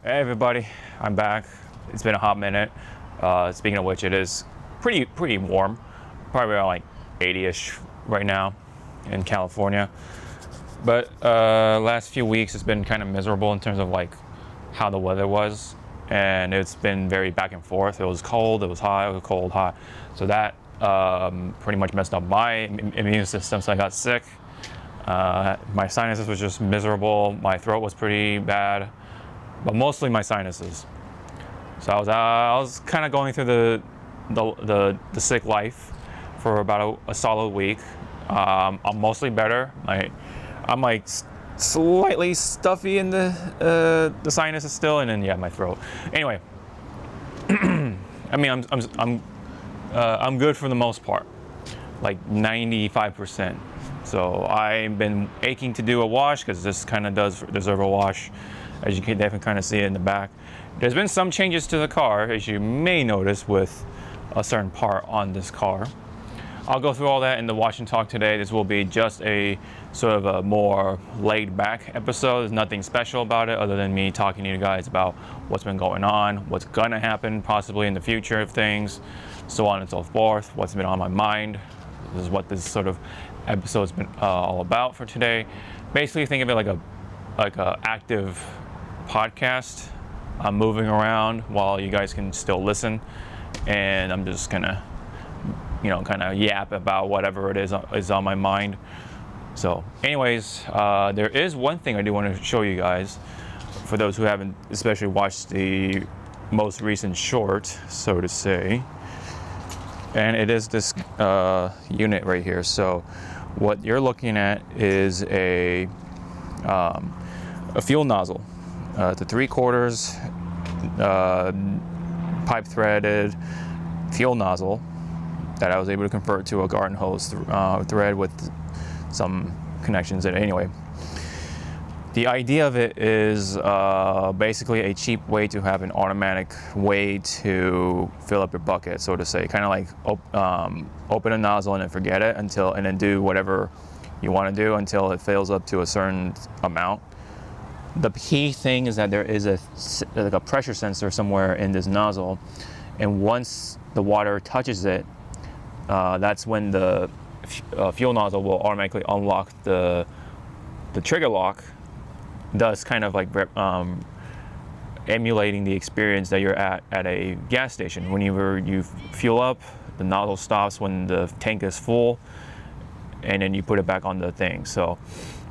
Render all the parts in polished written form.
Hey everybody, I'm back. It's been a hot minute. Speaking of which, it is pretty warm. Probably around like 80-ish right now in California. But last few weeks it's been kind of miserable in terms of like how the weather was, and it's been very back and forth. It was cold, it was hot, it was cold, hot. So that pretty much messed up my immune system. So I got sick. My sinuses was just miserable. My throat was pretty bad, but mostly my sinuses. So I was kind of going through the sick life for about a solid week. I'm mostly better. I'm like slightly stuffy in the sinuses still, and then yeah, my throat. Anyway, I mean I'm good for the most part, like 95%. So I've been aching to do a wash because this kind of does deserve a wash, as you can definitely kind of see it in the back. There's been some changes to the car, as you may notice with a certain part on this car. I'll go through all that in the wash and talk today. This will be just a sort of a more laid back episode. There's nothing special about it other than me talking to you guys about what's been going on, what's gonna happen possibly in the future of things, so on and so forth, what's been on my mind. This is what this sort of episode's been all about for today. Basically think of it like a active podcast. I'm moving around while you guys can still listen, and I'm just gonna kind of yap about whatever it is on my mind. So anyways, there is one thing I do want to show you guys, for those who haven't especially watched the most recent short, so to say, and it is this unit right here. So what you're looking at is a fuel nozzle. It's a 3/4 pipe threaded fuel nozzle that I was able to convert to a garden hose thread with some connections in it. Anyway, the idea of it is basically a cheap way to have an automatic way to fill up your bucket, so to say. Kind of like open a nozzle and then forget it and then do whatever you want to do until it fills up to a certain amount. The key thing is that there is like a pressure sensor somewhere in this nozzle, and once the water touches it, that's when the fuel nozzle will automatically unlock the trigger lock, thus kind of like emulating the experience that you're at a gas station. Whenever you fuel up, the nozzle stops when the tank is full, and then you put it back on the thing. So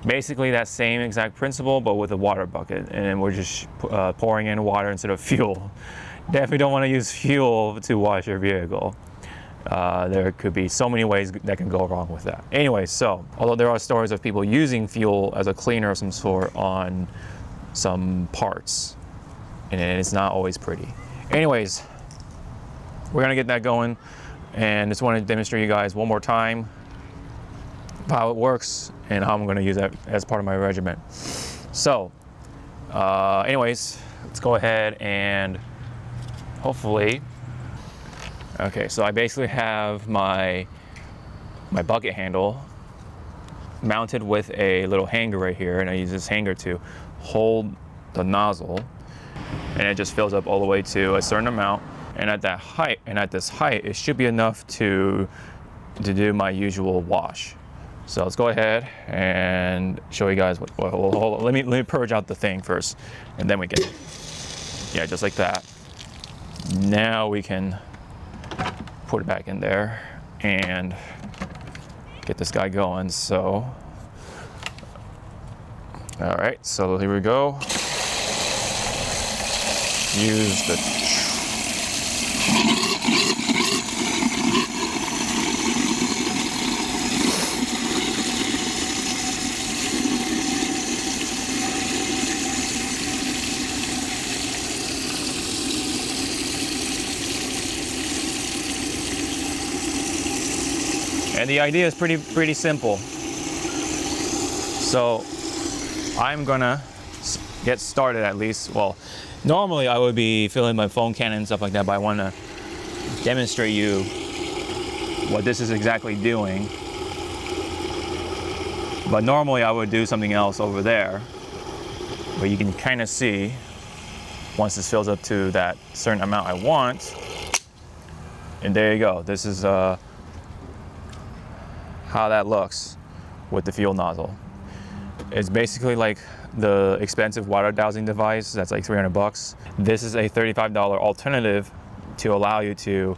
basically that same exact principle, but with a water bucket, and then we're just pouring in water instead of fuel. Definitely don't want to use fuel to wash your vehicle. There could be so many ways that can go wrong with that. Anyway, so although there are stories of people using fuel as a cleaner of some sort on some parts, and it's not always pretty. Anyways, we're gonna get that going, and just want to demonstrate you guys one more time how it works and how I'm going to use that as part of my regimen. So anyways, let's go ahead and hopefully, okay, so I basically have my bucket handle mounted with a little hanger right here, and I use this hanger to hold the nozzle, and it just fills up all the way to a certain amount. And at that height, and at this height, it should be enough to do my usual wash. So let's go ahead and show you guys hold on, let me purge out the thing first, and then we can, yeah, just like that. Now we can put it back in there and get this guy going. So, all right, so here we go. Use the and the idea is pretty simple. So I'm gonna get started at least. Well, normally I would be filling my phone cannon and stuff like that, but I want to demonstrate you what this is exactly doing. But normally I would do something else over there, but you can kind of see once this fills up to that certain amount I want, and there you go. This is how that looks with the fuel nozzle. It's basically like the expensive water dowsing device that's like 300 bucks. This is a $35 alternative to allow you to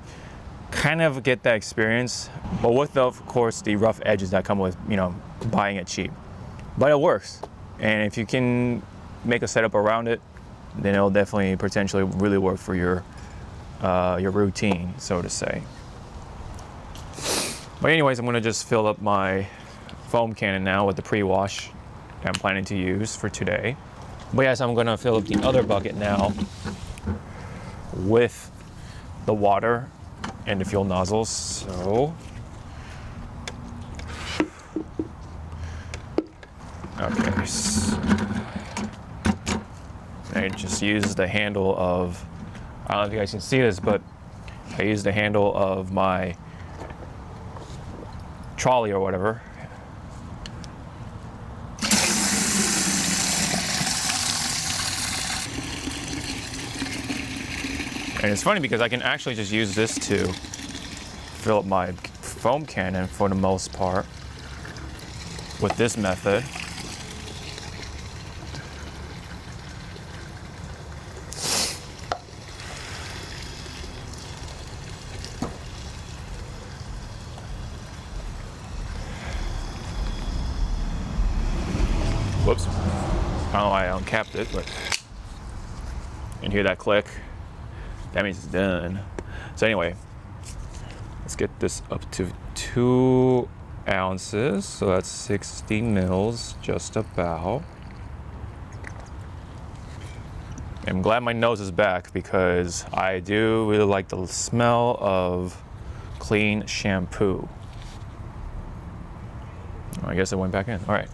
kind of get that experience, but with, of course, the rough edges that come with, you know, buying it cheap. But it works, and if you can make a setup around it, then it'll definitely potentially really work for your routine, so to say. But anyways, I'm gonna just fill up my foam cannon now with the pre-wash I'm planning to use for today. But yes, I'm gonna fill up the other bucket now with the water and the fuel nozzles. So, okay. I just use the handle of, I don't know if you guys can see this, but I use the handle of my trolley or whatever. And it's funny because I can actually just use this to fill up my foam cannon for the most part with this method. Whoops. I don't know why I uncapped it, but you hear that click? That means it's done. So anyway, let's get this up to 2 ounces. So that's 60 mils, just about. I'm glad my nose is back because I do really like the smell of clean shampoo. I guess it went back in. All right.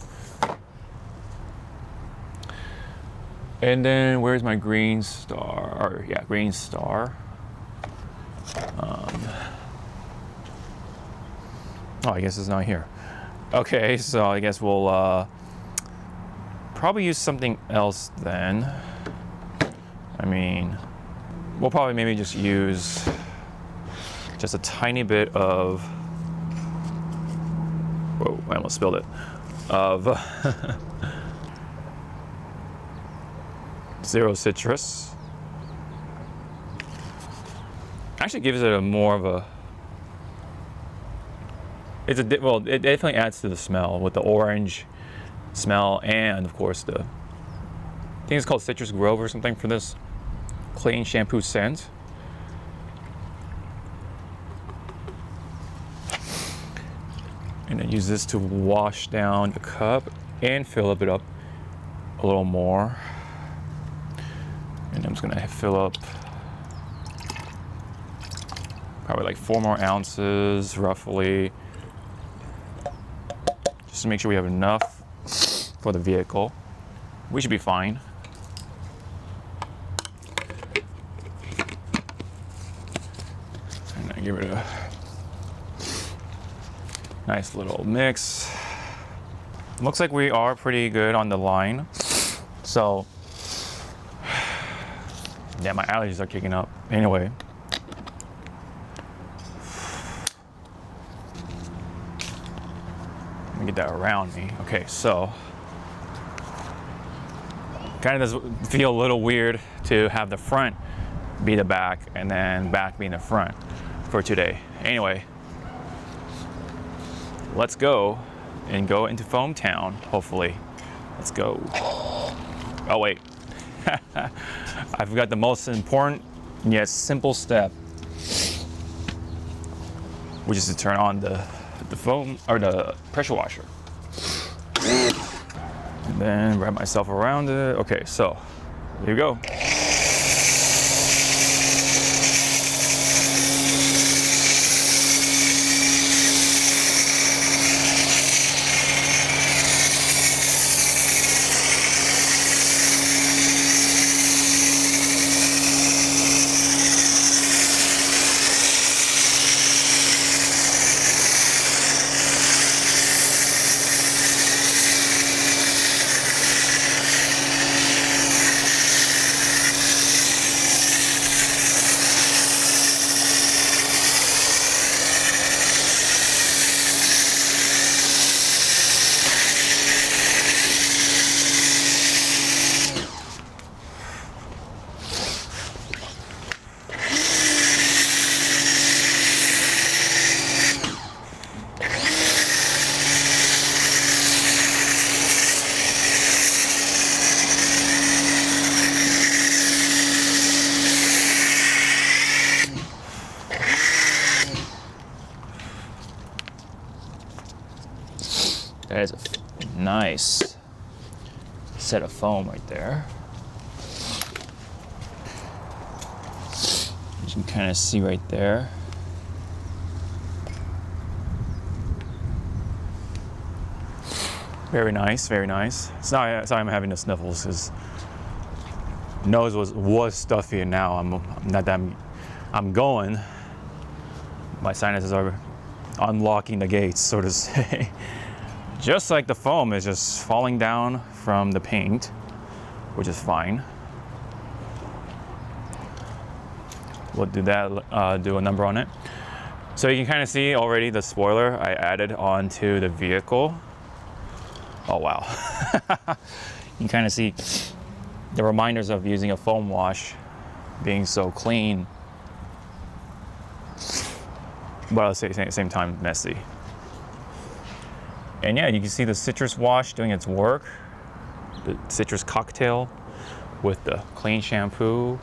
And then where's my green star? Or, yeah, green star. Oh, I guess it's not here. Okay, so I guess we'll probably use something else then. I mean, we'll probably maybe just use just a tiny bit of, whoa, I almost spilled it, of Zero Citrus. Actually gives it a more of a, it's a, well, it definitely adds to the smell with the orange smell, and of course the, I think it's called Citrus Grove or something for this clean shampoo scent. And then use this to wash down the cup and fill it up a little more. And I'm just gonna fill up probably like 4 more ounces roughly, just to make sure we have enough for the vehicle. We should be fine. And then give it a nice little mix. Looks like we are pretty good on the line. So, yeah, my allergies are kicking up. Anyway. Let me get that around me. Okay, so. Kind of does feel a little weird to have the front be the back and then back being the front for today. Anyway. Let's go and go into Foam Town, hopefully. Let's go. Oh, wait. I forgot the most important yet simple step, which is to turn on the foam or the pressure washer. And then wrap myself around it. Okay, so here you go. is a nice set of foam right there. You can kind of see right there. Very nice, very nice. Sorry I'm having the sniffles because nose was stuffy, and now I'm going. My sinuses are unlocking the gates, so to say. Just like the foam is just falling down from the paint, which is fine. We'll do that, do a number on it. So you can kind of see already the spoiler I added onto the vehicle. Oh wow. You can kind of see the reminders of using a foam wash being so clean, but at the same time messy. And yeah, you can see the citrus wash doing its work, the citrus cocktail with the clean shampoo.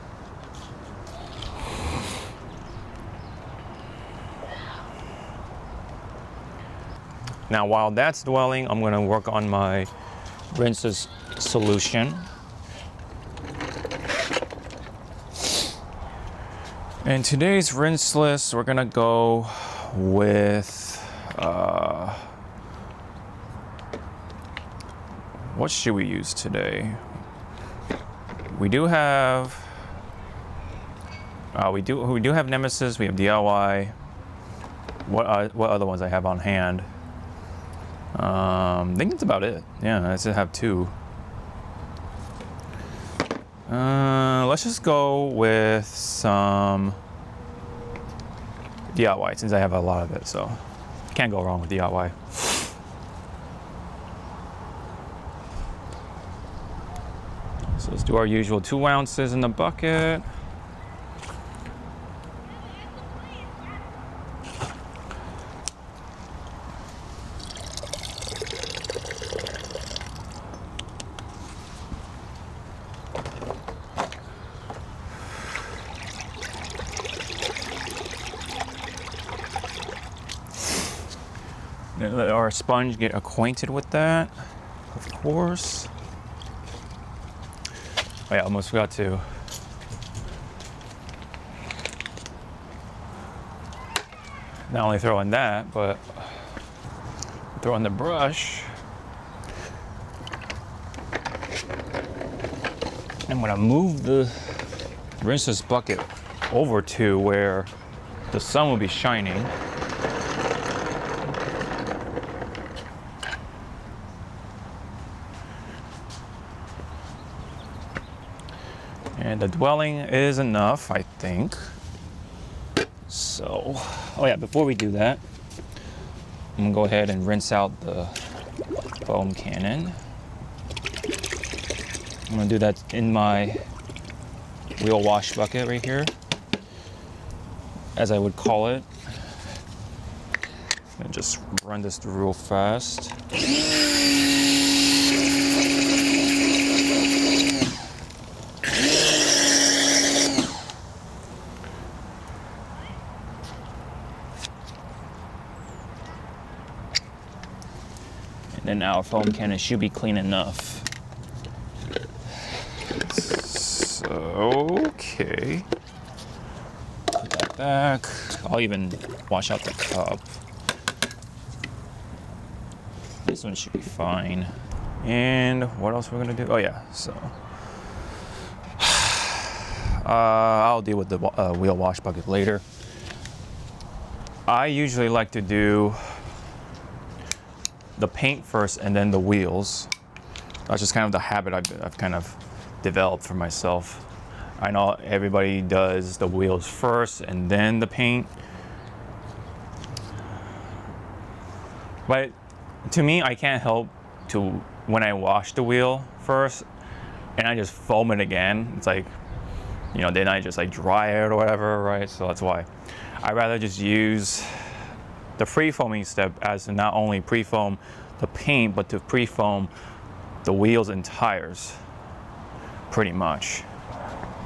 Now while that's dwelling, I'm going to work on my rinses solution. In today's rinse list, we're going to go with, what should we use today? We do have, we do have Nemesis, we have DIY. What other ones I have on hand? I think that's about it. Yeah, I still have two. Let's just go with some DIY since I have a lot of it, so can't go wrong with DIY. So let's do our usual 2 ounces in the bucket. Let our sponge get acquainted with that, of course. Oh yeah, almost forgot to. Not only throw in that, but throw in the brush. I'm gonna move the rinses bucket over to where the sun will be shining. And the dwelling is enough, I think. So, oh yeah, before we do that, I'm gonna go ahead and rinse out the foam cannon. I'm gonna do that in my wheel wash bucket right here, as I would call it. And just run this through real fast. And then our foam cannon should be clean enough. So, okay. Put that back. I'll even wash out the cup. This one should be fine. And what else we're gonna do? Oh yeah, so. I'll deal with the wheel wash bucket later. I usually like to do the paint first and then the wheels. That's just kind of the habit I've kind of developed for myself. I know everybody does the wheels first and then the paint, but to me, I can't help to, when I wash the wheel first and I just foam it again, it's like, you know, then I just like dry it or whatever, right? So that's why I'd rather just use the pre-foaming step as to not only pre-foam the paint, but to pre-foam the wheels and tires, pretty much.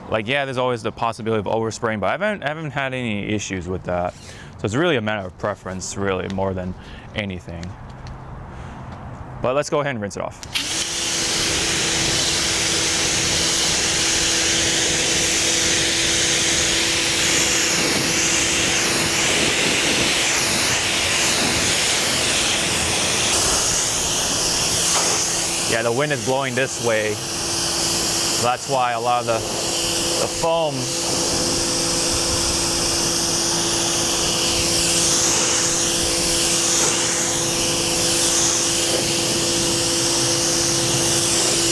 Like, yeah, there's always the possibility of overspraying, but I haven't had any issues with that. So it's really a matter of preference, really, more than anything. But let's go ahead and rinse it off. Yeah, the wind is blowing this way. So that's why a lot of the foam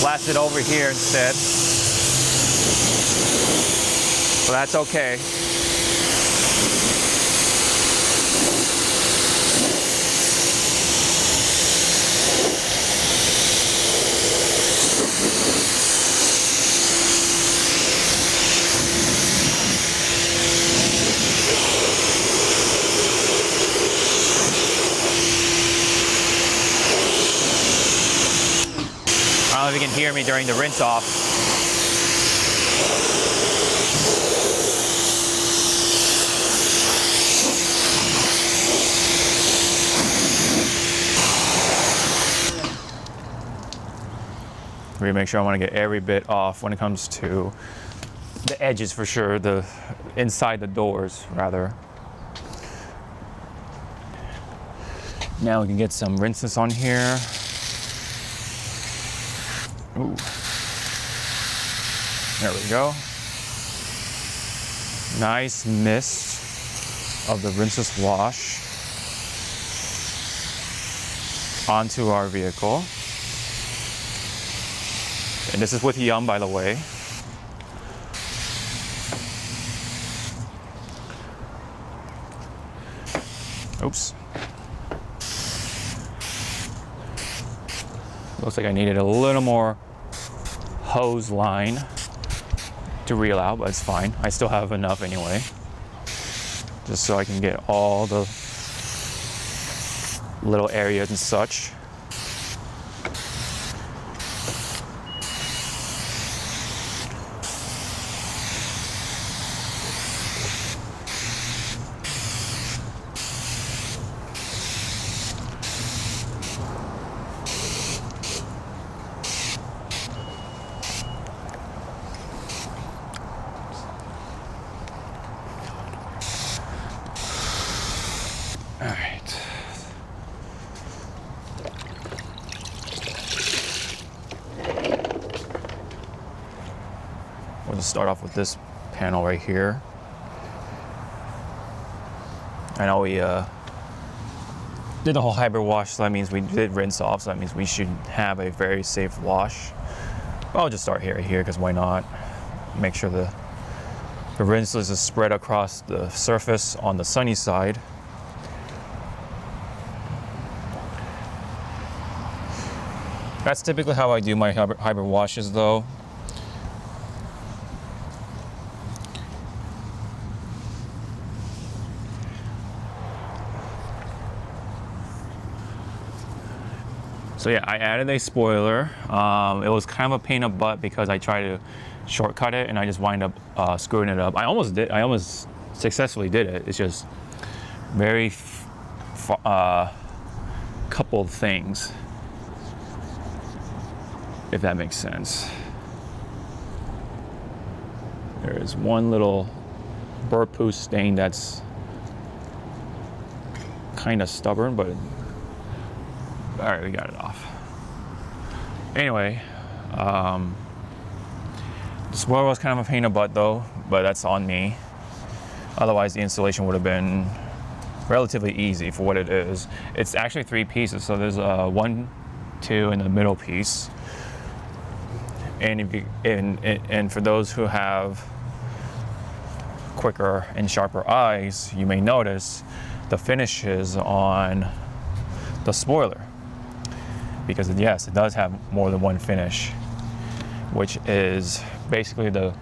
blasted over here instead. But that's okay. I don't know if you can hear me during the rinse off. Really make sure I want to get every bit off when it comes to the edges for sure, the inside the doors rather. Now we can get some rinses on here. Ooh. There we go. Nice mist of the rinseless wash onto our vehicle. And this is with Yum, by the way. Oops. Looks like I needed a little more hose line to reel out, but it's fine. I still have enough anyway. Just so I can get all the little areas and such. All right. We'll just start off with this panel right here. I know we did the whole hybrid wash, so that means we did rinse off, so that means we should have a very safe wash. I'll just start here because why not? Make sure the rinseless is spread across the surface on the sunny side. That's typically how I do my hybrid washes though. So yeah, I added a spoiler. It was kind of a pain in the butt because I tried to shortcut it and I just wind up screwing it up. I almost successfully did it. It's just very coupled things, if that makes sense. There is one little burr poo stain that's kind of stubborn, but all right, we got it off. Anyway, the spoiler was kind of a pain in the butt though, but that's on me. Otherwise, the installation would have been relatively easy for what it is. It's actually 3 pieces, so there's 1, 2, and the middle piece. And if you, and for those who have quicker and sharper eyes, you may notice the finishes on the spoiler. Because yes, it does have more than one finish, which is basically the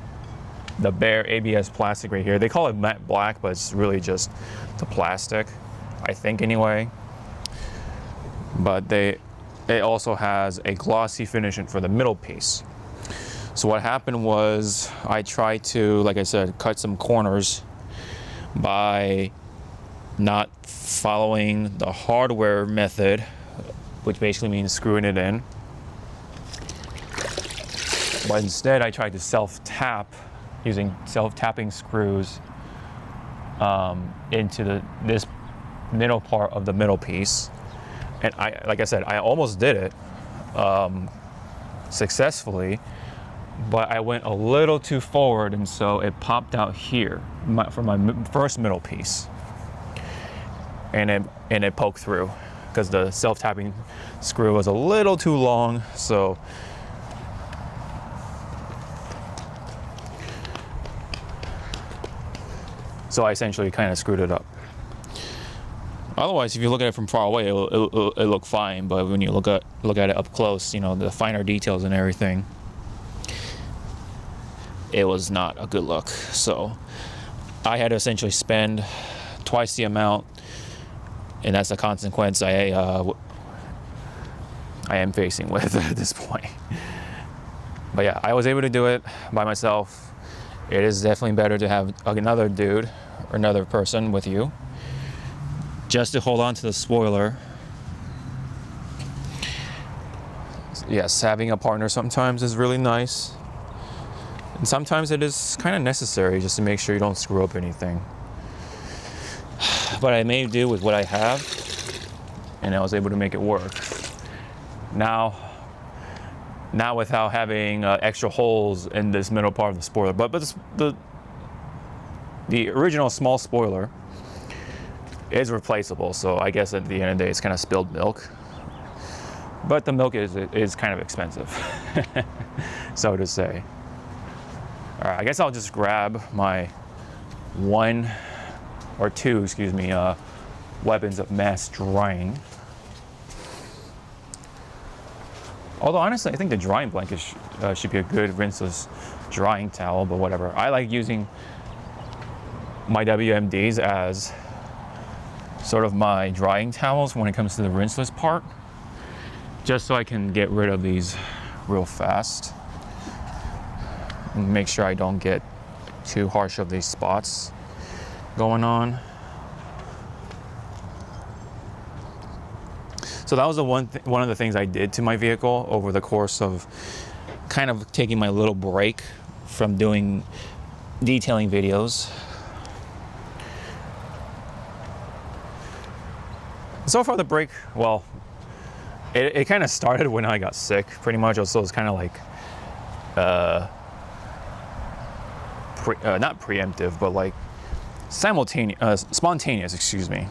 bare ABS plastic right here. They call it matte black, but it's really just the plastic, I think anyway. But it also has a glossy finish for the middle piece. So what happened was I tried to, like I said, cut some corners by not following the hardware method which basically means screwing it in. But instead I tried to self-tap using self-tapping screws into this middle part of the middle piece. And like I said, I almost did it successfully, but I went a little too forward, and so it popped out here for my first middle piece, and it poked through because the self-tapping screw was a little too long. So I essentially kind of screwed it up. Otherwise, if you look at it from far away, it'll look fine. But when you look at it up close, you know, the finer details and everything, it was not a good look. So I had to essentially spend twice the amount, and that's the consequence I am facing with at this point. But yeah, I was able to do it by myself. It is definitely better to have another dude or another person with you, just to hold on to the spoiler. Yes, having a partner sometimes is really nice. And sometimes it is kind of necessary just to make sure you don't screw up anything. But I made do with what I have, and I was able to make it work. Now without having extra holes in this middle part of the spoiler. But the original small spoiler is replaceable, so I guess at the end of the day it's kind of spilled milk. But the milk is kind of expensive, so to say. All right, I guess I'll just grab my two weapons of mass drying. Although honestly, I think the drying blanket should be a good rinseless drying towel, but whatever. I like using my WMDs as sort of my drying towels when it comes to the rinseless part, just so I can get rid of these real fast and make sure I don't get too harsh of these spots going on. So that was one of the things I did to my vehicle over the course of kind of taking my little break from doing detailing videos. So far the break, well, it kind of started when I got sick, pretty much. So it's kind of like, not preemptive, but like spontaneous, excuse me.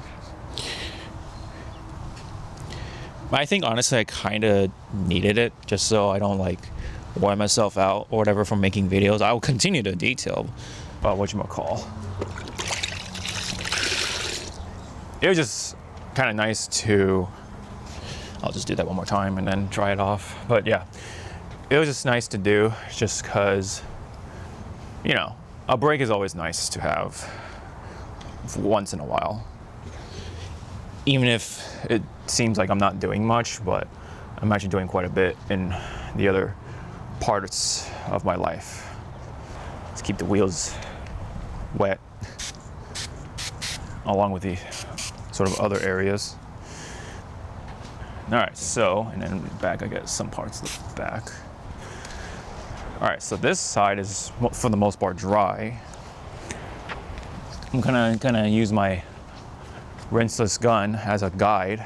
I think honestly I kind of needed it just so I don't like wear myself out or whatever from making videos. I will continue to detail whatchamacall. It was just kind of nice to, I'll just do that one more time and then dry it off. But yeah, it was just nice to do just because, you know, a break is always nice to have once in a while. Even if it seems like I'm not doing much, but I'm actually doing quite a bit in the other parts of my life. Let's keep the wheels wet, along with the sort of other areas. All right, so, and then back, I got some parts of the back. All right, so this side is, for the most part, dry. I'm gonna use my rinseless gun as a guide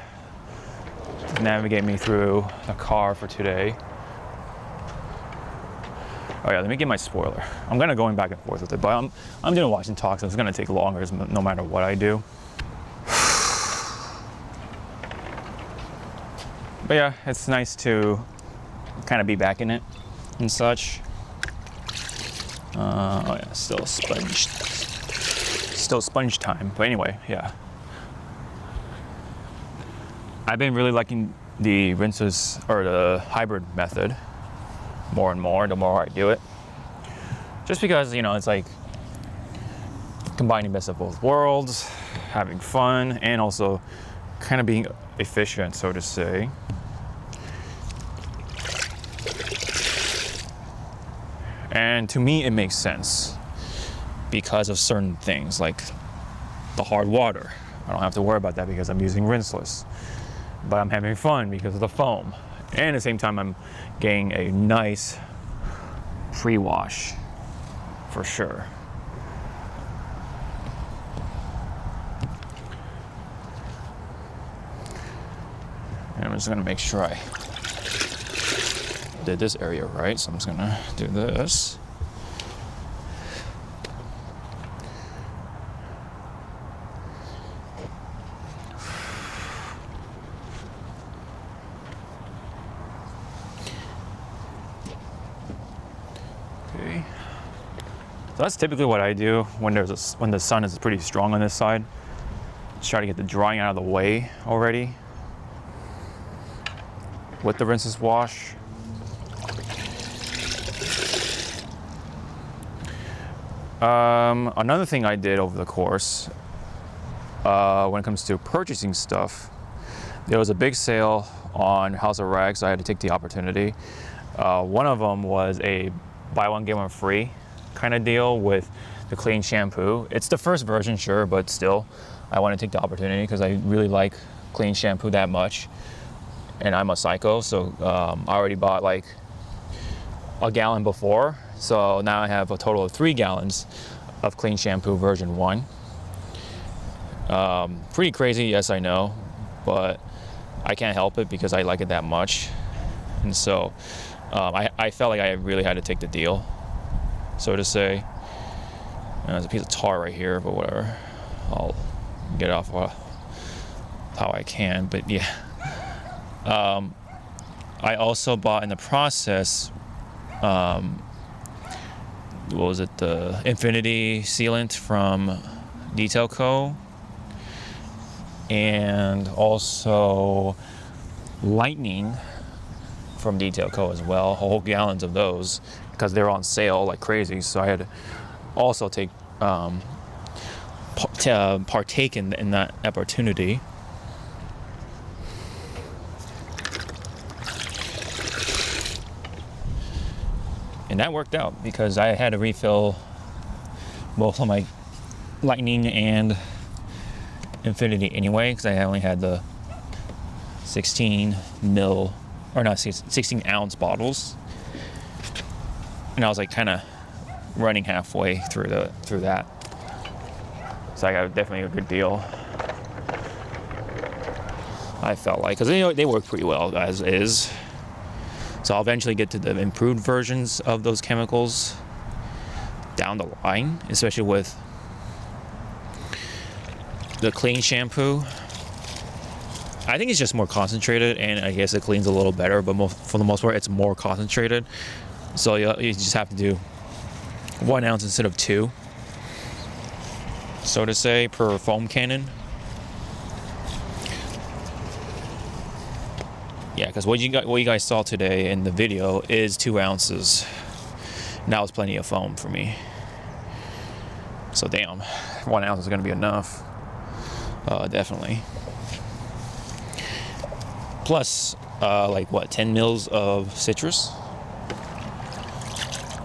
to navigate me through the car for today. Oh yeah, let me get my spoiler. I'm gonna going back and forth with it, but I'm doing watch and talk, so it's gonna take longer no matter what I do. But yeah, it's nice to kind of be back in it and such. Oh yeah, still sponge time. But anyway, yeah. I've been really liking the rinseless or the hybrid method more and more the more I do it. Just because, you know, it's like combining best of both worlds, having fun, and also kind of being efficient, so to say. And to me, it makes sense because of certain things like the hard water. I don't have to worry about that because I'm using rinseless. but I'm having fun because of the foam. And at the same time, I'm getting a nice pre-wash for sure. And I'm just gonna make sure I did this area right. So I'm just gonna do this. Okay. So that's typically what I do when when the sun is pretty strong on this side. Just try to get the drying out of the way already with the rinseless wash. Another thing I did over the course, when it comes to purchasing stuff, there was a big sale on House of Rags, so I had to take the opportunity. One of them was a buy one get one free kind of deal with the clean shampoo. It's the first version, sure, but still, I want to take the opportunity because I really like clean shampoo that much. And I'm a psycho, so I already bought like a gallon before. So now I have a total of 3 gallons of clean shampoo version 1. Pretty crazy, yes, I know, but I can't help it because I like it that much. And so I felt like I really had to take the deal, so to say. There's a piece of tar right here, but whatever. I'll get off how I can, but yeah. I also bought in the process, what was it, the Infinity sealant from Detail Co. And also Lightning from Detail Co. as well, whole gallons of those because they're on sale like crazy. So I had to also take partake in that opportunity. And that worked out because I had to refill both of my Lightning and Infinity anyway, because I only had the 16 ounce bottles, and I was like kind of running halfway through that. So I got definitely a good deal. I felt like, because they work pretty well as is. So I'll eventually get to the improved versions of those chemicals down the line, especially with the clean shampoo. I think it's just more concentrated, and I guess it cleans a little better, but for the most part, it's more concentrated. So you just have to do 1 ounce instead of 2, so to say, per foam cannon. Yeah, because what you guys saw today in the video is 2 ounces. And that was plenty of foam for me. So damn, 1 ounce is going to be enough. Definitely. Plus, like what, 10 mils of citrus.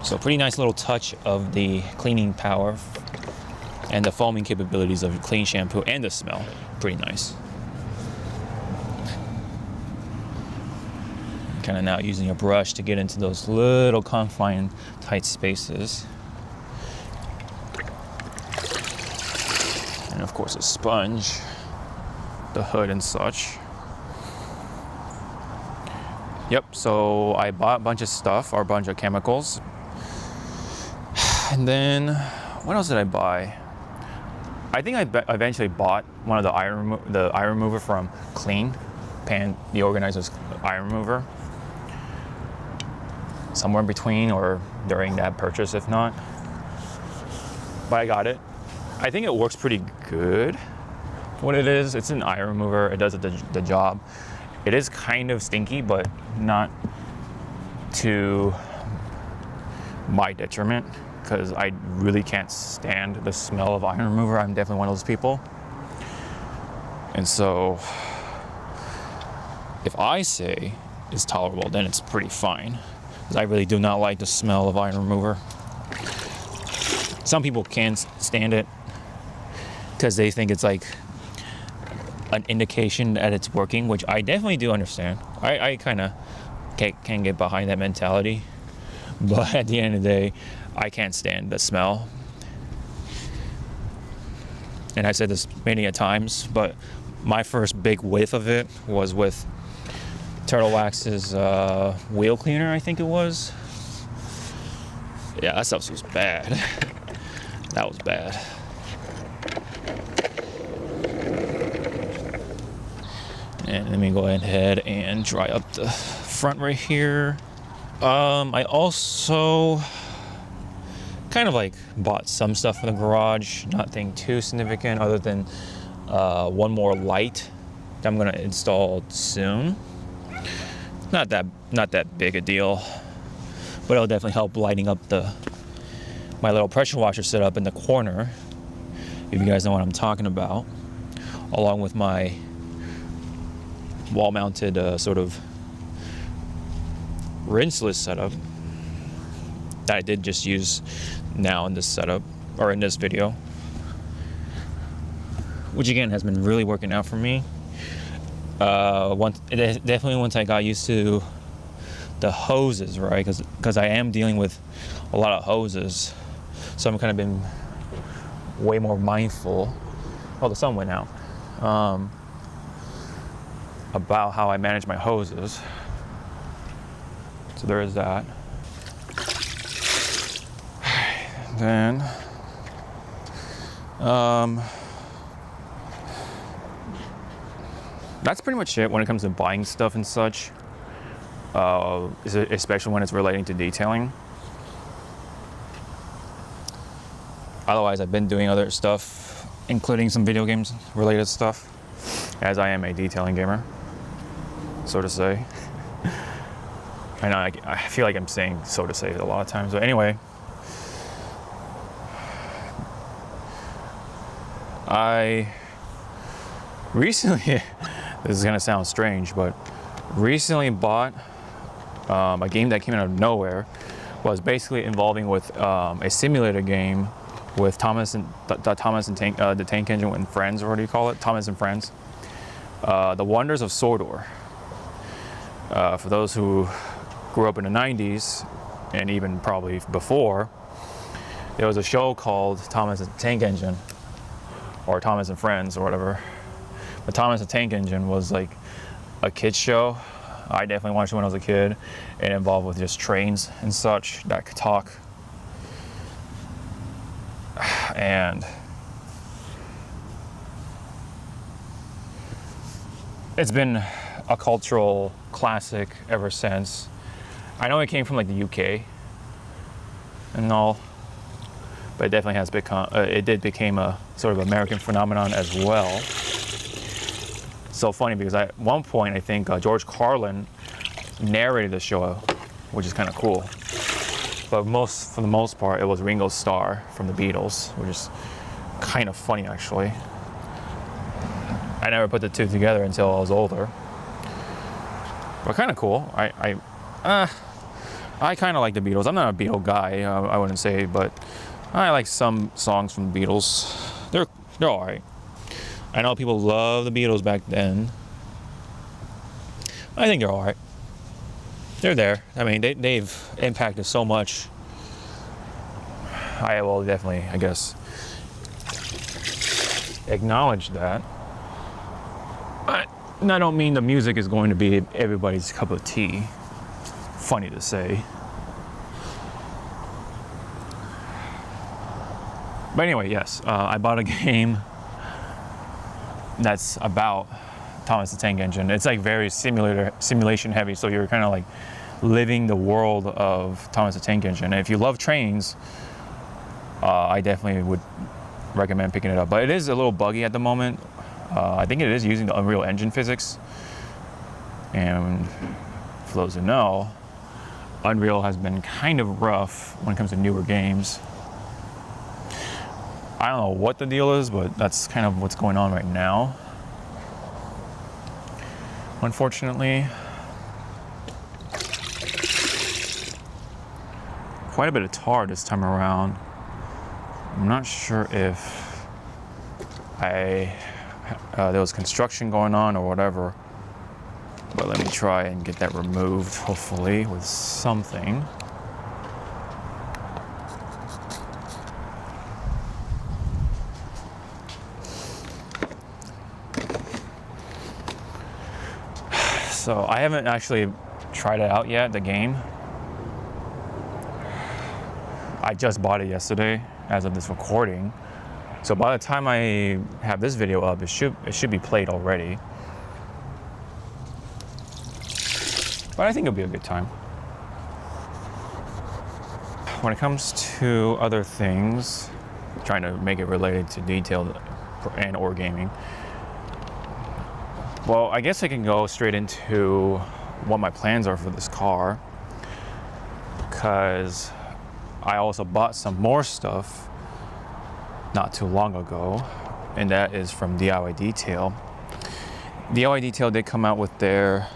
So pretty nice little touch of the cleaning power and the foaming capabilities of clean shampoo, and the smell. Pretty nice. Kind of now using a brush to get into those little confined tight spaces. And of course a sponge, the hood and such. Yep, so I bought a bunch of stuff, or a bunch of chemicals. And then, what else did I buy? I think I eventually bought one of the iron remover from Clean, the organizer's iron remover. Somewhere in between or during that purchase, if not. But I got it. I think it works pretty good. What it is, it's an iron remover. It does the job. It is kind of stinky, but not to my detriment, because I really can't stand the smell of iron remover. I'm definitely one of those people. And so, if I say it's tolerable, then it's pretty fine. I really do not like the smell of iron remover. Some people can't stand it because they think it's like an indication that it's working, which I definitely do understand. I kind of can get behind that mentality, but at the end of the day, I can't stand the smell. And I said this many a times, but my first big whiff of it was with Turtle Wax's wheel cleaner, I think it was. Yeah, that stuff was bad. That was bad. And let me go ahead and dry up the front right here. I also kind of like bought some stuff for the garage, nothing too significant other than one more light that I'm gonna install soon. Not that big a deal, but it'll definitely help lighting up my little pressure washer setup in the corner, if you guys know what I'm talking about, along with my wall-mounted sort of rinseless setup that I did just use now in this setup, or in this video, which again has been really working out for me. Definitely once I got used to the hoses, right? Because I am dealing with a lot of hoses, so I'm kind of been way more mindful. Oh, the sun went out. About how I manage my hoses. So there is that. Then that's pretty much it when it comes to buying stuff and such, especially when it's relating to detailing. Otherwise, I've been doing other stuff, including some video games related stuff, as I am a detailing gamer, so to say. I know I feel like I'm saying so to say a lot of times, but anyway. I recently, this is gonna sound strange, but recently bought a game that came out of nowhere. Was basically involving with a simulator game with the Tank Engine and Friends, or what do you call it? Thomas and Friends. The Wonders of Sordor. For those who grew up in the 90s, and even probably before, there was a show called Thomas and Tank Engine, or Thomas and Friends, or whatever. But Thomas the Tank Engine was like a kid's show. I definitely watched it when I was a kid. It involved with just trains and such that could talk. And it's been a cultural classic ever since. I know it came from like the UK and all, but it definitely has become, it did become a sort of American phenomenon as well. So funny because at one point I think George Carlin narrated the show, which is kind of cool. But for the most part, it was Ringo Starr from the Beatles, which is kind of funny actually. I never put the two together until I was older. But kind of cool. I kind of like the Beatles. I'm not a Beatle guy, I wouldn't say, but I like some songs from the Beatles. They're all right. I know people love the Beatles back then. I think they're all right. They're there. I mean, they've impacted so much. I will definitely, I guess, acknowledge that. I don't mean the music is going to be everybody's cup of tea. Funny to say. But anyway, yes, I bought a game that's about Thomas the Tank Engine. It's like very simulation heavy, so you're kind of like living the world of Thomas the Tank Engine. And if you love trains, I definitely would recommend picking it up. But it is a little buggy at the moment. I think it is using the Unreal Engine physics. And for those who know, Unreal has been kind of rough when it comes to newer games. I don't know what the deal is, but that's kind of what's going on right now. Unfortunately. Quite a bit of tar this time around. I'm not sure if I there was construction going on or whatever. But let me try and get that removed, hopefully, with something. So I haven't actually tried it out yet, the game. I just bought it yesterday as of this recording. So by the time I have this video up, it should be played already. But I think it'll be a good time. When it comes to other things, trying to make it related to detailed and or gaming. Well, I guess I can go straight into what my plans are for this car, because I also bought some more stuff not too long ago, and that is from DIY Detail. DIY Detail did come out with their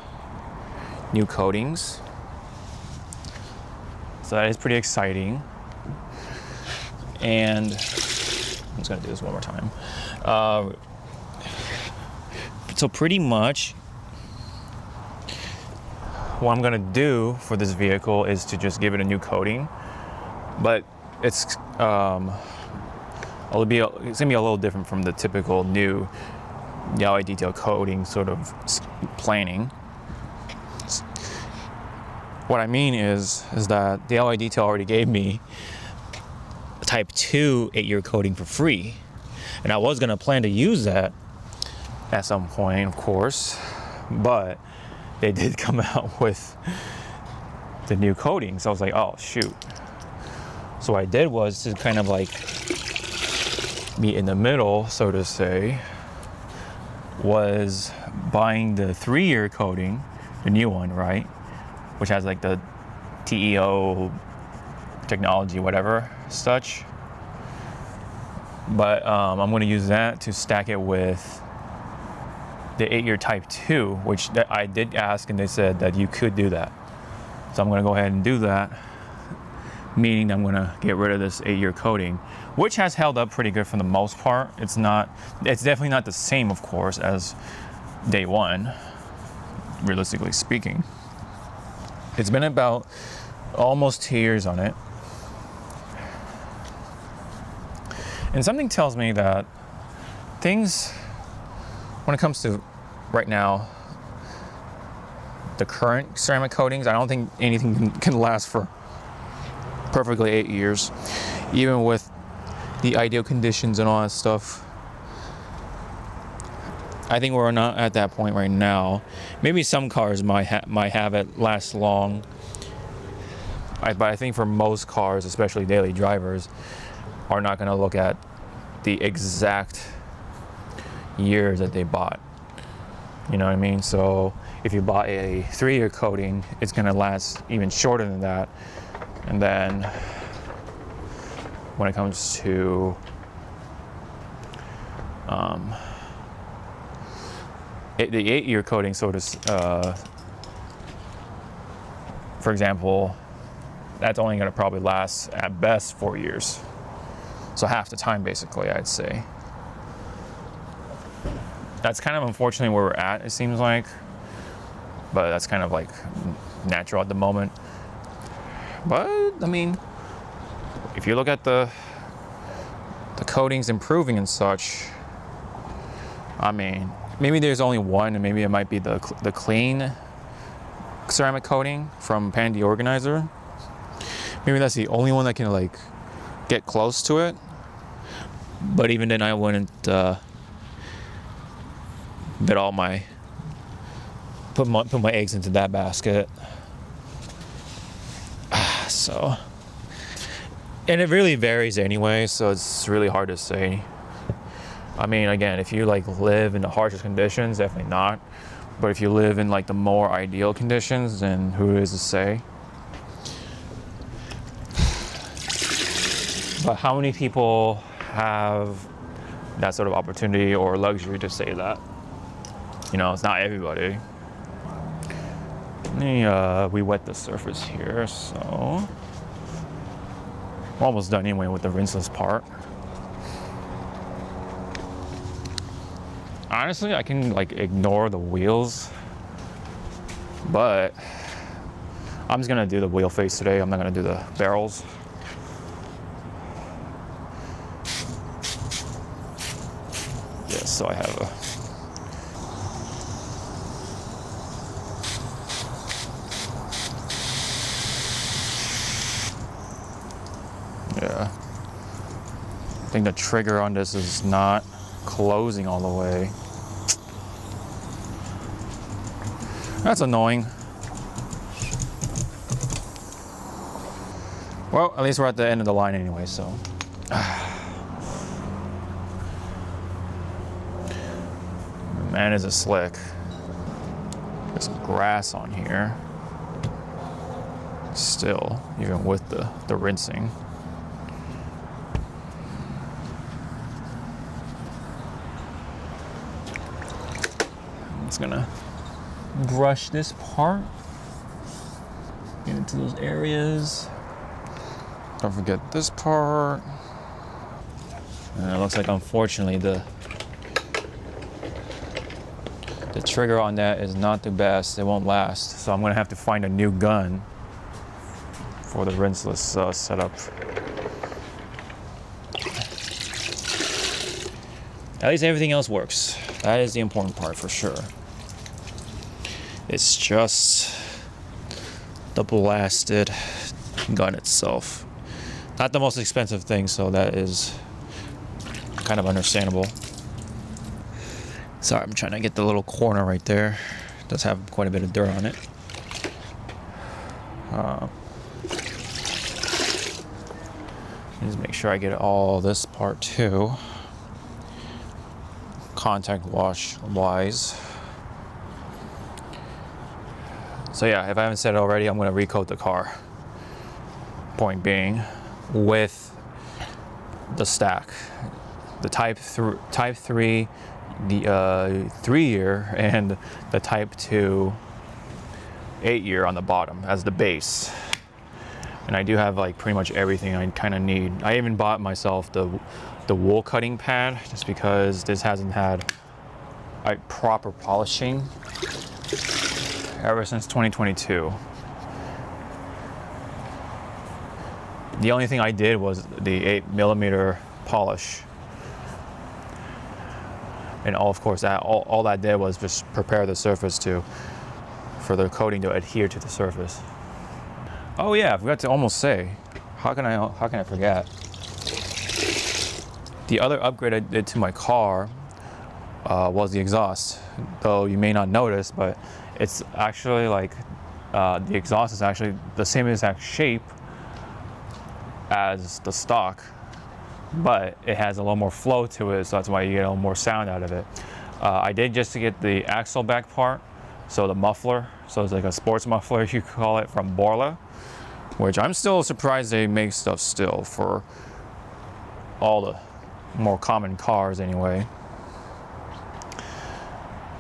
new coatings, so that is pretty exciting. And I'm just gonna do this one more time. So pretty much what I'm gonna do for this vehicle is to just give it a new coating, but it's gonna be a little different from the typical new DIY Detail coating sort of planning. What I mean is that DIY Detail already gave me a Type 2 8-year coating for free, and I was gonna plan to use that at some point, of course, but they did come out with the new coating, so I was like, oh shoot. So what I did was to kind of like be in the middle, so to say, was buying the 3-year coating, the new one, right, which has like the TEO technology, whatever such. But I'm going to use that to stack it with the 8-year Type 2, which I did ask, and they said that you could do that. So I'm going to go ahead and do that, meaning I'm going to get rid of this 8-year coating, which has held up pretty good for the most part. It's definitely not the same, of course, as day one, realistically speaking. It's been about almost 2 years on it. And something tells me that things, when it comes to right now, the current ceramic coatings, I don't think anything can last for perfectly 8 years, even with the ideal conditions and all that stuff. I think we're not at that point right now. Maybe some cars might have it last long, but I think for most cars, especially daily drivers, are not going to look at the exact years that they bought. You know what I mean? So if you bought a 3-year coating, it's going to last even shorter than that. And then when it comes to the 8-year coating, sort of, for example, that's only going to probably last at best 4 years. So half the time, basically, I'd say. That's kind of unfortunately where we're at, it seems like. But that's kind of like natural at the moment. But, I mean, if you look at the coatings improving and such, I mean, maybe there's only one, and maybe it might be the clean ceramic coating from Pandy Organizer. Maybe that's the only one that can like get close to it. But even then, I wouldn't bet all my put my eggs into that basket. So, and it really varies anyway, so it's really hard to say. I mean, again, if you like live in the harshest conditions, definitely not. But if you live in like the more ideal conditions, then who is to say? But how many people have that sort of opportunity or luxury to say that? You know, it's not everybody. We wet the surface here, so we're almost done anyway with the rinseless part. Honestly, I can like ignore the wheels, but I'm just gonna do the wheel face today. I'm not gonna do the barrels. Yeah, so I have a yeah. I think the trigger on this is not closing all the way. That's annoying. Well, at least we're at the end of the line anyway, so. Man, is it slick. There's some grass on here. Still, even with the rinsing. I'm just gonna brush this part. Get into those areas. Don't forget this part. And it looks like, unfortunately, the trigger on that is not the best. It won't last. So I'm gonna have to find a new gun for the rinseless setup. At least everything else works. That is the important part for sure. It's just the blasted gun itself. Not the most expensive thing, so that is kind of understandable. Sorry, I'm trying to get the little corner right there. It does have quite a bit of dirt on it. Just make sure I get all this part too. Contact wash wise. So yeah, if I haven't said it already, I'm going to recoat the car. Point being, with the stack, the Type 3, the 3-year, and the Type 2 8-year on the bottom as the base. And I do have like pretty much everything I kind of need. I even bought myself the wool cutting pad just because this hasn't had a proper polishing ever since 2022. The only thing I did was the 8mm polish. And of course, all that did was just prepare the surface for the coating to adhere to the surface. Oh yeah, I forgot to almost say, how can I forget? The other upgrade I did to my car was the exhaust. Though you may not notice, but it's actually like, the exhaust is actually the same exact shape as the stock, but it has a little more flow to it, so that's why you get a little more sound out of it. I did just to get the axle back part, so the muffler, so it's like a sports muffler you could call it, from Corolla, which I'm still surprised they make stuff still for all the more common cars anyway.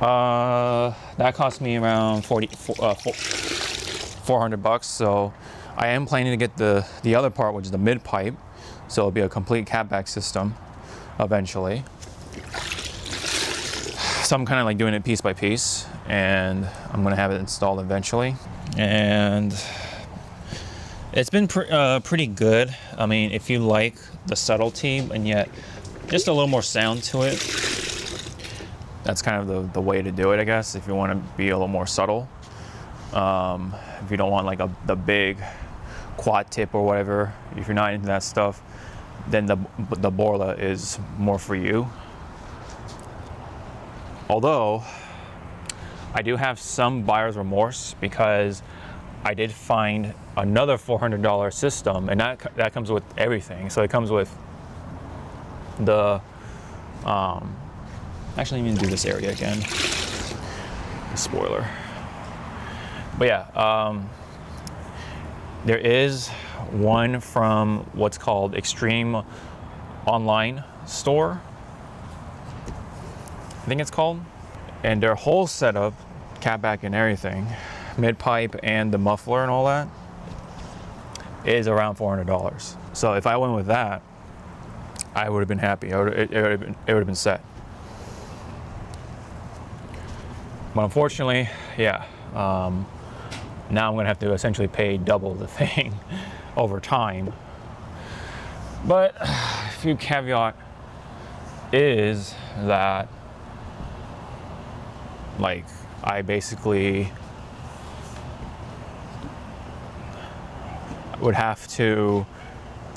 That cost me around $400, so I am planning to get the other part, which is the mid pipe, so it'll be a complete catback system eventually. So I'm kind of like doing it piece by piece, and I'm gonna have it installed eventually. And it's been pretty good. I mean, if you like the subtlety and yet just a little more sound to it, that's kind of the way to do it, I guess, if you want to be a little more subtle. If you don't want like the big quad tip or whatever, if you're not into that stuff, then the Corolla is more for you. Although I do have some buyer's remorse because I did find another $400 system, and that comes with everything. So it comes with the actually, let me do this area again. Spoiler. But yeah, there is one from what's called Extreme Online Store, I think it's called. And their whole setup, catback and everything, mid-pipe and the muffler and all that, is around $400. So if I went with that, I would have been happy. It would have been set. But unfortunately, yeah, now I'm gonna have to essentially pay double the thing over time. But a few caveat is that, like, I basically would have to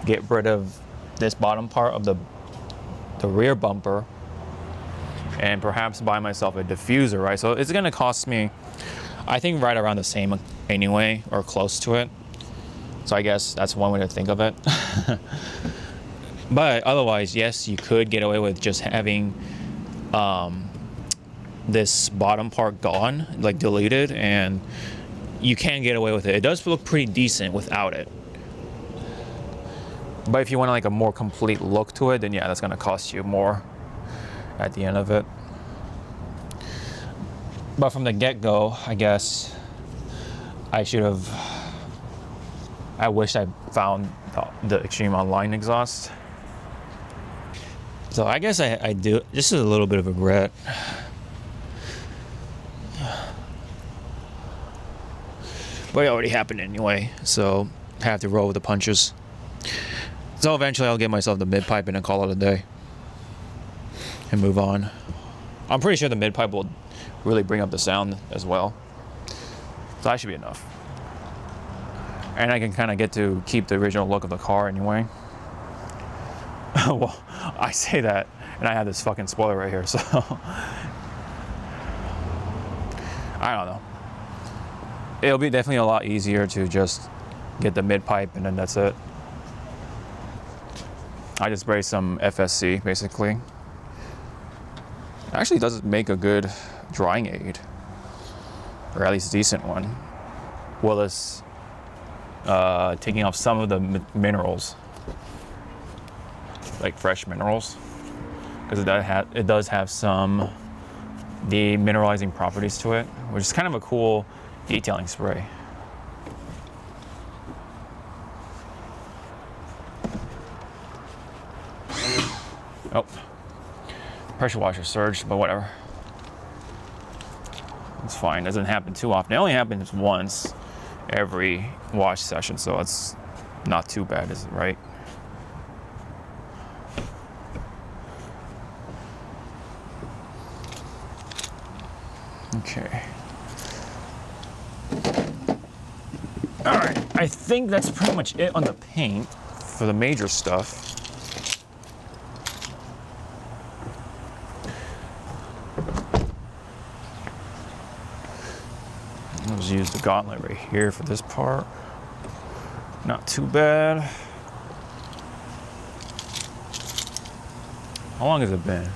get rid of this bottom part of the rear bumper and perhaps buy myself a diffuser, right? So it's gonna cost me, I think, right around the same anyway, or close to it. So I guess that's one way to think of it. But otherwise, yes, you could get away with just having this bottom part gone, like deleted, and you can get away with it. It does look pretty decent without it. But if you want like a more complete look to it, then yeah, that's gonna cost you more at the end of it. But from the get-go, I guess I wish I found the Extreme Online exhaust. So I guess I do. This is a little bit of a regret. But it already happened anyway, so I have to roll with the punches. So eventually I'll get myself the mid-pipe and then call it a day. And move on. I'm pretty sure the mid-pipe will really bring up the sound as well. So that should be enough. And I can kind of get to keep the original look of the car anyway. Well, I say that, and I have this fucking spoiler right here, so I don't know. It'll be definitely a lot easier to just get the mid-pipe and then that's it. I just spray some FSC, basically. It actually does make a good drying aid, or at least a decent one. Well, it's taking off some of the minerals, like fresh minerals, because it does have some demineralizing properties to it, which is kind of a cool detailing spray. Oh, pressure washer surged, but whatever. It's fine. It doesn't happen too often. It only happens once every wash session, so it's not too bad, is it, right? Okay. All right. I think that's pretty much it on the paint for the major stuff. I'll just use the gauntlet right here for this part. Not too bad. How long has it been?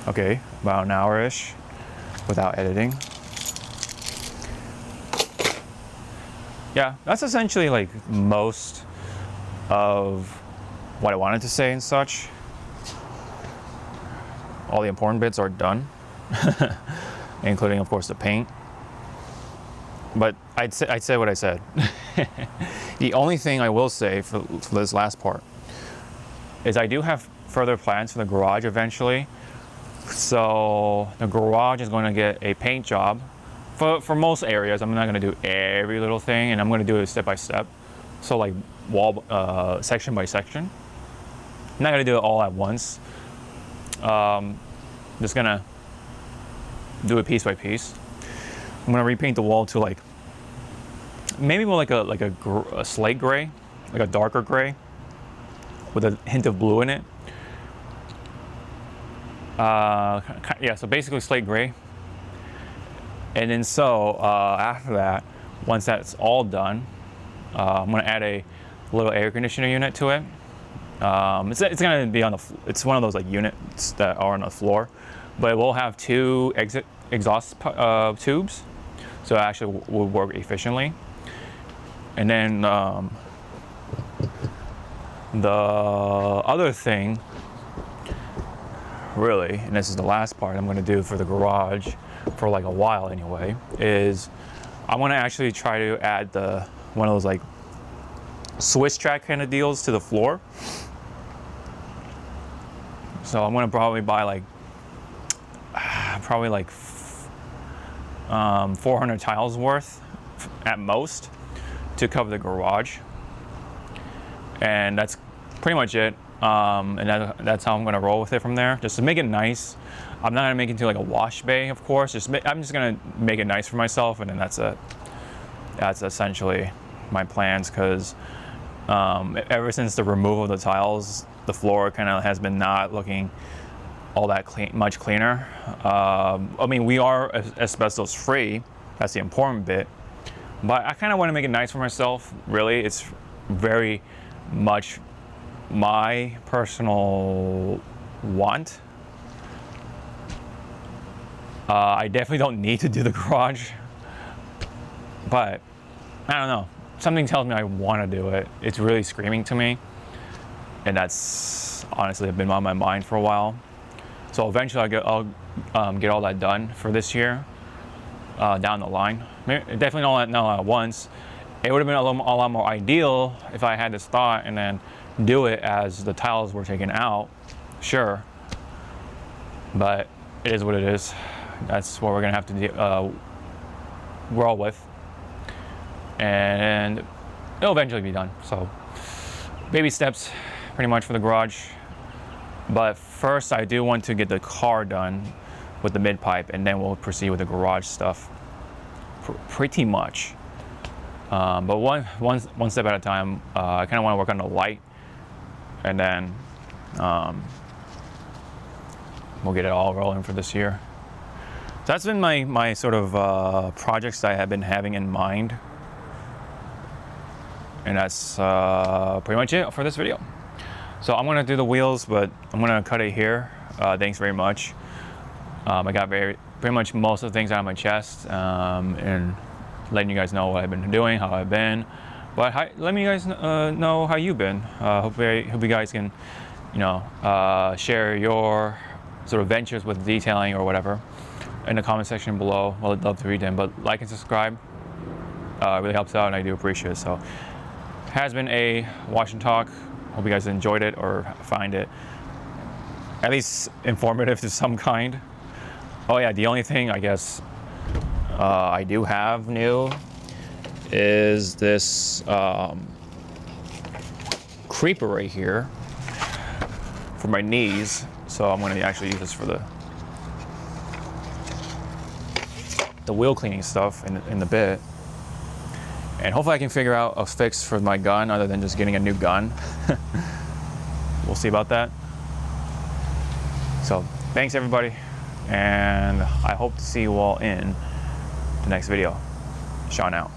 Okay, about an hour-ish without editing. Yeah, that's essentially like most of what I wanted to say and such. All the important bits are done, including, of course, the paint. But I'd say what I said. The only thing I will say for this last part is I do have further plans for the garage eventually. So the garage is going to get a paint job. For most areas, I'm not going to do every little thing, and I'm going to do it step by step. So like wall, section by section. I'm not going to do it all at once. Just going to do it piece by piece. I'm going to repaint the wall to like, maybe more like a slate gray, like a darker gray with a hint of blue in it. Yeah, so basically slate gray. And then after that, once that's all done, I'm gonna add a little air conditioner unit to it. It's gonna be it's one of those like units that are on the floor, but it will have two exhaust tubes, so it actually will work efficiently. And then the other thing, really, and this is the last part I'm going to do for the garage for like a while anyway, is I'm going to actually try to add one of those like Swiss track kind of deals to the floor. So I'm going to probably buy like 400 tiles worth at most to cover the garage, and that's pretty much it. And that's how I'm gonna roll with it from there, just to make it nice. I'm not gonna make it into like a wash bay, of course. I'm just gonna make it nice for myself, and then that's it. That's essentially my plans, because ever since the removal of the tiles, the floor kind of has been not looking all that much cleaner. I mean, we are asbestos free. That's the important bit. But I kind of want to make it nice for myself. Really, it's very much my personal want. I definitely don't need to do the garage, but I don't know. Something tells me I want to do it. It's really screaming to me, and that's honestly been on my mind for a while. So eventually I'll get all that done for this year, down the line. Definitely not at once. It would have been a lot more ideal if I had this thought and then do it as the tiles were taken out, sure. But it is what it is. That's what we're gonna have to roll with, and it'll eventually be done. So baby steps, pretty much, for the garage. But first, I do want to get the car done with the mid pipe, and then we'll proceed with the garage stuff. Pretty much. But one step at a time. I kind of want to work on the light, and then we'll get it all rolling for this year. So that's been my sort of projects that I have been having in mind, and that's pretty much it for this video. So I'm gonna do the wheels, but I'm gonna cut it here. Thanks very much. I got pretty much most of the things out of my chest, and letting you guys know what I've been doing, how I've been. But let me guys know how you've been. Hope you guys can, share your sort of ventures with detailing or whatever in the comment section below. Well, I'd love to read them. But like and subscribe really helps out, and I do appreciate it. So, has been a wash and talk. Hope you guys enjoyed it or find it at least informative to some kind. Oh yeah, the only thing I guess I do have new is this creeper right here for my knees. So I'm going to actually use this for the wheel cleaning stuff in the bit. And hopefully I can figure out a fix for my gun other than just getting a new gun. We'll see about that. So thanks everybody, and I hope to see you all in the next video. Sean out.